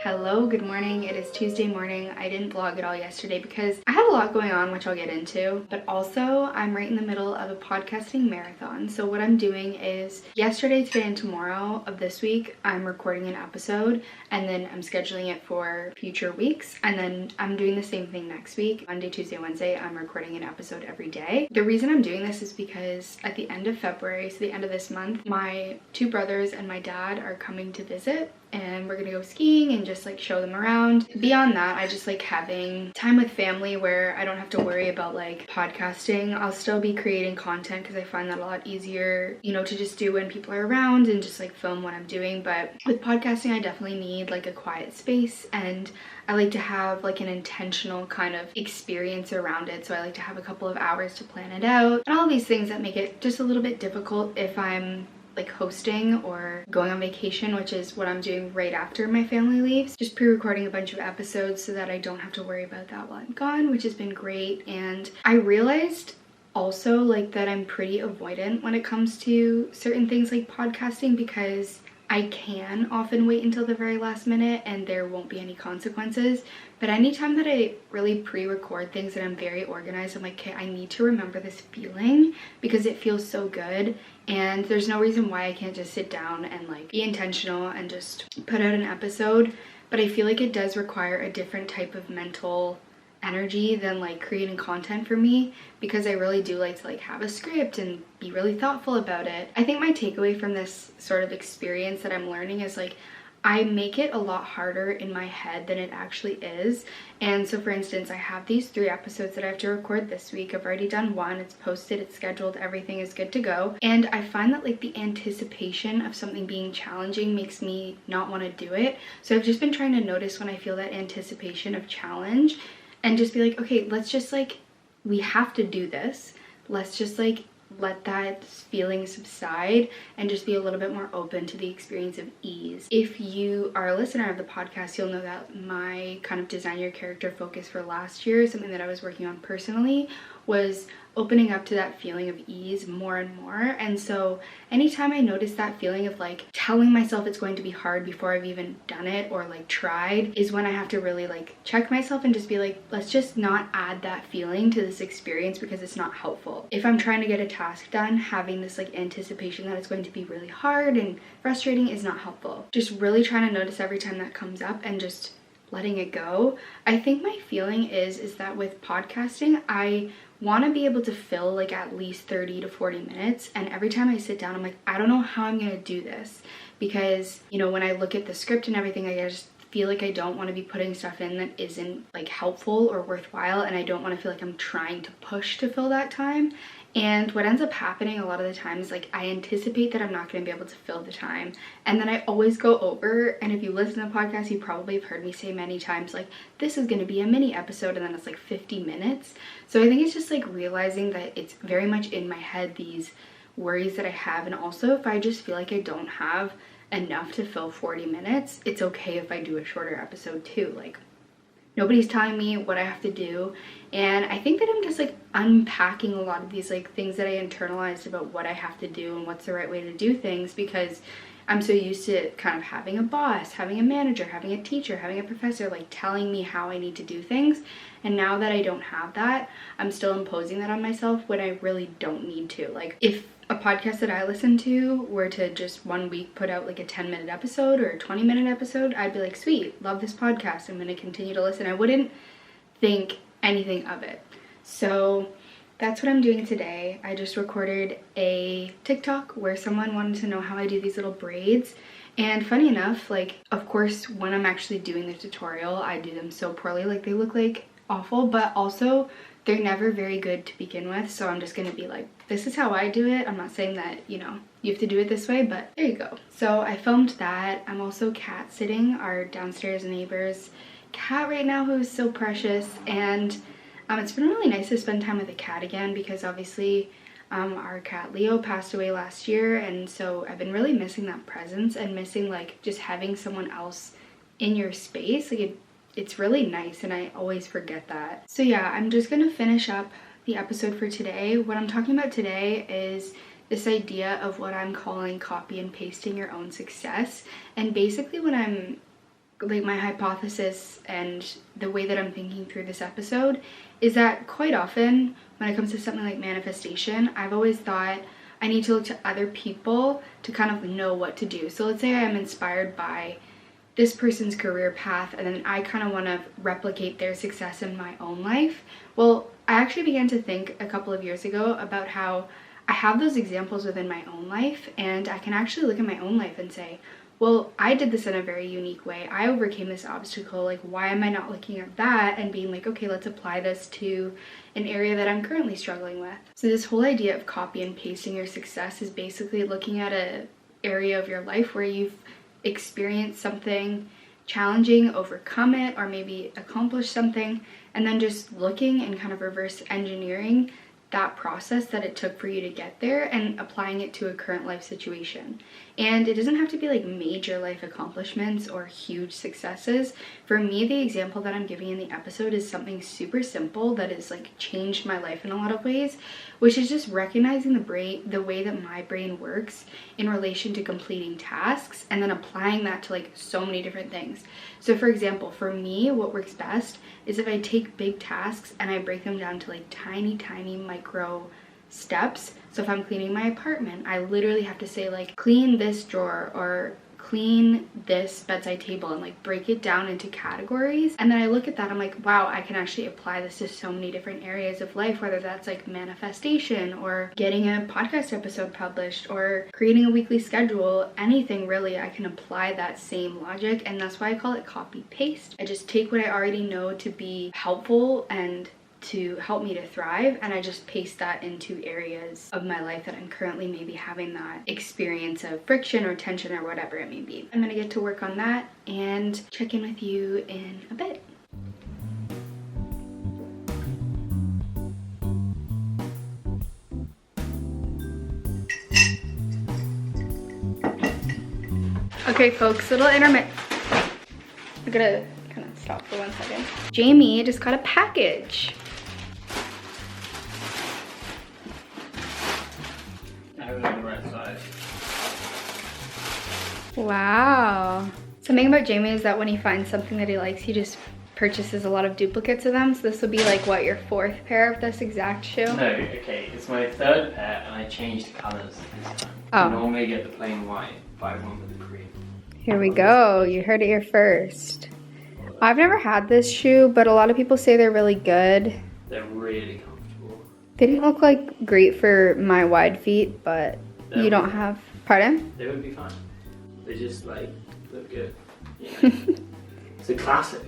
Hello, good morning. It is Tuesday morning. I didn't vlog at all yesterday because I had a lot going on, which I'll get into, but also I'm right in the middle of a podcasting marathon. So what I'm doing is yesterday, today, and tomorrow of this week, I'm recording an episode and then I'm scheduling it for future weeks. And then I'm doing the same thing next week. Monday, Tuesday, Wednesday, I'm recording an episode every day. The reason I'm doing this is because at the end of February, so the end of this month, my two brothers and my dad are coming to visit. And we're gonna go skiing and just like show them around. Beyond that, I just like having time with family where I don't have to worry about like podcasting. I'll still be creating content because I find that a lot easier, to just do when people are around and just like film what I'm doing. But with podcasting, I definitely need like a quiet space, and I like to have like an intentional kind of experience around it. So I like to have a couple of hours to plan it out and all these things that make it just a little bit difficult if I'm like hosting or going on vacation, which is what I'm doing right after my family leaves. Just pre-recording a bunch of episodes so that I don't have to worry about that while I'm gone, which has been great. And I realized also like that I'm pretty avoidant when it comes to certain things like podcasting, because I can often wait until the very last minute and there won't be any consequences. But anytime that I really pre-record things and I'm very organized, I'm like, okay, I need to remember this feeling because it feels so good. And there's no reason why I can't just sit down and like be intentional and just put out an episode. But I feel like it does require a different type of mental energy than like creating content for me, because I really do like to like have a script and be really thoughtful about it. I think my takeaway from this sort of experience that I'm learning is like I make it a lot harder in my head than it actually is. And so for instance, I have these 3 episodes that I have to record this week. I've already done 1, it's posted, it's scheduled, everything is good to go. And I find that like the anticipation of something being challenging makes me not want to do it. So I've just been trying to notice when I feel that anticipation of challenge and just be like, okay, let's just like, we have to do this. Let's just like let that feeling subside and just be a little bit more open to the experience of ease. If you are a listener of the podcast, you'll know that my kind of design your character focus for last year, something that I was working on personally, was opening up to that feeling of ease more and more. And so anytime I notice that feeling of like telling myself it's going to be hard before I've even done it or like tried, is when I have to really like check myself and just be like, let's just not add that feeling to this experience because it's not helpful. If I'm trying to get a task done, having this like anticipation that it's going to be really hard and frustrating is not helpful. Just really trying to notice every time that comes up and just letting it go. I think my feeling is that with podcasting, I want to be able to fill like at least 30 to 40 minutes. And every time I sit down, I'm like, I don't know how I'm going to do this, because, when I look at the script and everything, I just feel like I don't want to be putting stuff in that isn't like helpful or worthwhile. And I don't want to feel like I'm trying to push to fill that time. And what ends up happening a lot of the time is like I anticipate that I'm not going to be able to fill the time, and then I always go over. And if you listen to the podcast, you probably have heard me say many times like, this is going to be a mini episode, and then it's like 50 minutes. So I think it's just like realizing that it's very much in my head, these worries that I have. And also, if I just feel like I don't have enough to fill 40 minutes, it's okay if I do a shorter episode too. Like, nobody's telling me what I have to do. And I think that I'm just like unpacking a lot of these like things that I internalized about what I have to do and what's the right way to do things, because I'm so used to kind of having a boss, having a manager, having a teacher, having a professor like telling me how I need to do things. And now that I don't have that, I'm still imposing that on myself when I really don't need to. Like, if a podcast that I listen to were to just one week put out like a 10-minute episode or a 20-minute episode, I'd be like, sweet, love this podcast, I'm going to continue to listen. I wouldn't think anything of it. So that's what I'm doing today. I just recorded a TikTok where someone wanted to know how I do these little braids. And funny enough, like, of course, when I'm actually doing the tutorial, I do them so poorly. Like, they look like awful, but also they're never very good to begin with. So I'm just gonna be like, this is how I do it. I'm not saying that, you have to do it this way, but there you go. So I filmed that. I'm also cat sitting our downstairs neighbor's cat right now, who is so precious. And it's been really nice to spend time with a cat again, because obviously our cat Leo passed away last year, and so I've been really missing that presence and missing like just having someone else in your space. Like, it's really nice, and I always forget that. So yeah, I'm just gonna finish up the episode for today. What I'm talking about today is this idea of what I'm calling copy and pasting your own success. And basically what I'm like my hypothesis and the way that I'm thinking through this episode is that quite often when it comes to something like manifestation, I've always thought I need to look to other people to kind of know what to do. So let's say I am inspired by this person's career path and then I kind of want to replicate their success in my own life. Well, I actually began to think a couple of years ago about how I have those examples within my own life, and I can actually look at my own life and say, well, I did this in a very unique way. I overcame this obstacle. Like, why am I not looking at that and being like, okay, let's apply this to an area that I'm currently struggling with? So this whole idea of copy and pasting your success is basically looking at an area of your life where you've experienced something challenging, overcome it, or maybe accomplish something, and then just looking and kind of reverse engineering that process that it took for you to get there and applying it to a current life situation. And it doesn't have to be like major life accomplishments or huge successes. For me, the example that I'm giving in the episode is something super simple that has like changed my life in a lot of ways, which is just recognizing the way that my brain works in relation to completing tasks and then applying that to like so many different things. So for example, for me, what works best is if I take big tasks and I break them down to like tiny micro steps. So if I'm cleaning my apartment, I literally have to say like clean this drawer or clean this bedside table and like break it down into categories. And then I look at that, I'm like, wow, I can actually apply this to so many different areas of life, whether that's like manifestation or getting a podcast episode published or creating a weekly schedule, anything really. I can apply that same logic, and that's why I call it copy paste. I just take what I already know to be helpful and to help me to thrive, and I just paste that into areas of my life that I'm currently maybe having that experience of friction or tension or whatever it may be. I'm gonna get to work on that and check in with you in a bit. Okay folks, little intermit. I'm gonna kind of stop for 1 second. Jamie just got a package. Wow. Something about Jamie is that when he finds something that he likes, he just purchases a lot of duplicates of them. So this will be like, what, your 4th pair of this exact shoe? No, okay, it's my 3rd pair and I changed colours this time. Oh. I normally get the plain white, but I went with the green. Here we go. You heard it here first. I've never had this shoe, but a lot of people say they're really good. They're really comfortable. They didn't look like great for my wide feet, but you don't have... Pardon? They would be fine. They just like look good. You know? It's a classic.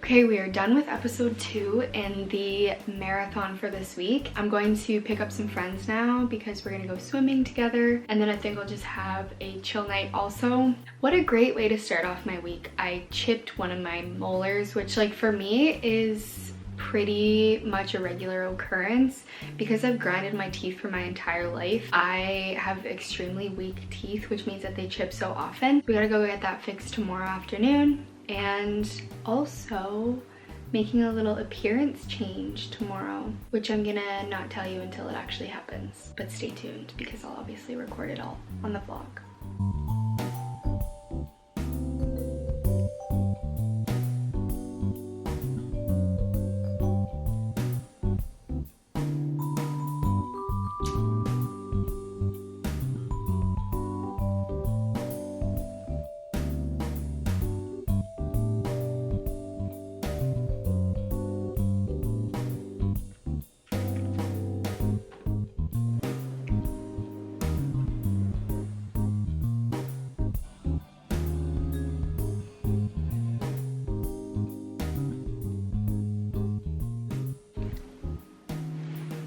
Okay, we are done with episode 2 in the marathon for this week. I'm going to pick up some friends now because we're gonna go swimming together, and then I think I'll just have a chill night also. What a great way to start off my week. I chipped one of my molars, which like for me is pretty much a regular occurrence because I've grinded my teeth for my entire life. I have extremely weak teeth, which means that they chip so often. We gotta go get that fixed tomorrow afternoon. And also making a little appearance change tomorrow, which I'm gonna not tell you until it actually happens, but stay tuned because I'll obviously record it all on the vlog.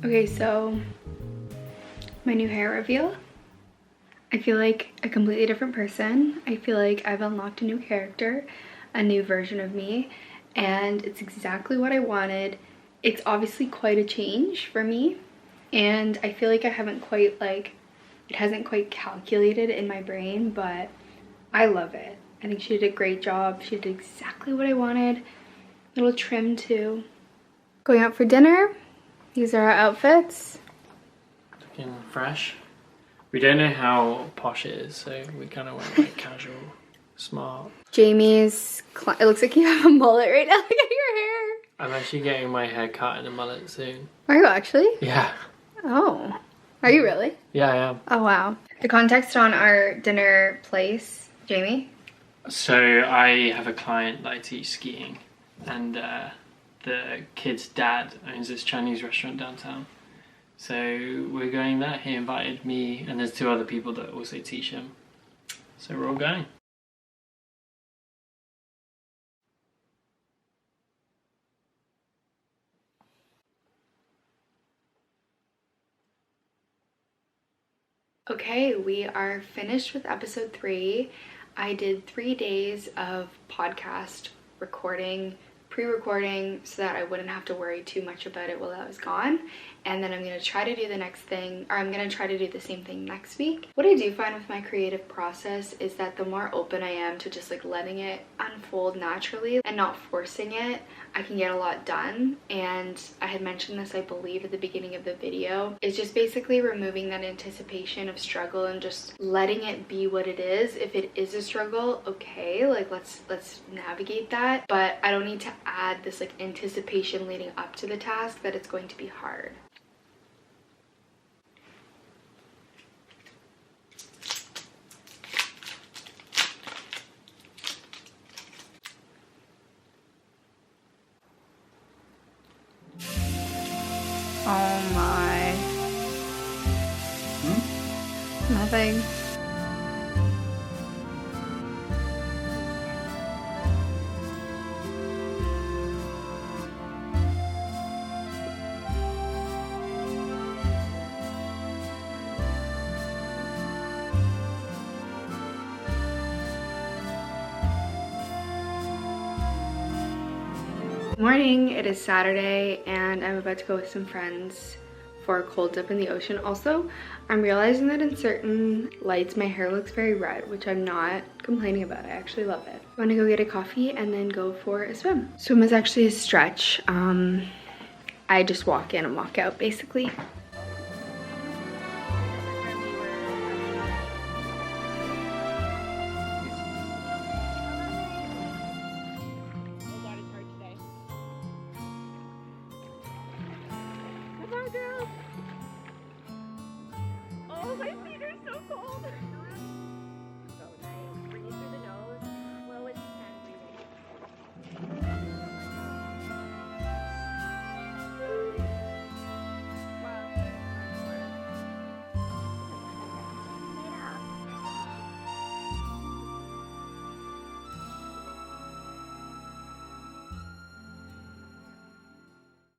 Okay, so my new hair reveal. I feel like a completely different person. I feel like I've unlocked a new character, a new version of me, and it's exactly what I wanted. It's obviously quite a change for me, And I feel like I haven't quite it hasn't quite calculated in my brain, but I love it. I think she did a great job. She did exactly what I wanted. Little trim too. Going out for dinner. These are our outfits. Looking fresh. We don't know how posh it is, so we kind of went like casual, smart. Jamie's, it looks like you have a mullet right now. Look at your hair. I'm actually getting my hair cut in a mullet soon. Are you actually? Yeah. Oh. Are you really? Yeah, I am. Oh, wow. The context on our dinner place, Jamie? So I have a client that I teach skiing, and the kid's dad owns this Chinese restaurant downtown. So we're going there. He invited me, and there's 2 other people that also teach him. So we're all going. Okay, we are finished with episode 3. I did 3 days of podcast recording, pre-recording, so that I wouldn't have to worry too much about it while I was gone. And then I'm going to try to do the next thing, or I'm going to try to do the same thing next week. What I do find with my creative process is that the more open I am to just like letting it unfold naturally and not forcing it, I can get a lot done. And I had mentioned this, I believe, at the beginning of the video. It's just basically removing that anticipation of struggle and just letting it be what it is. If it is a struggle, okay, like let's navigate that. But I don't need to add this like anticipation leading up to the task that it's going to be hard. Oh my. Nothing. Morning, it is Saturday and I'm about to go with some friends for a cold dip in the ocean. Also, I'm realizing that in certain lights my hair looks very red, which I'm not complaining about. I actually love it. I'm gonna go get a coffee and then go for a swim. Swim is actually a stretch. I just walk in and walk out basically.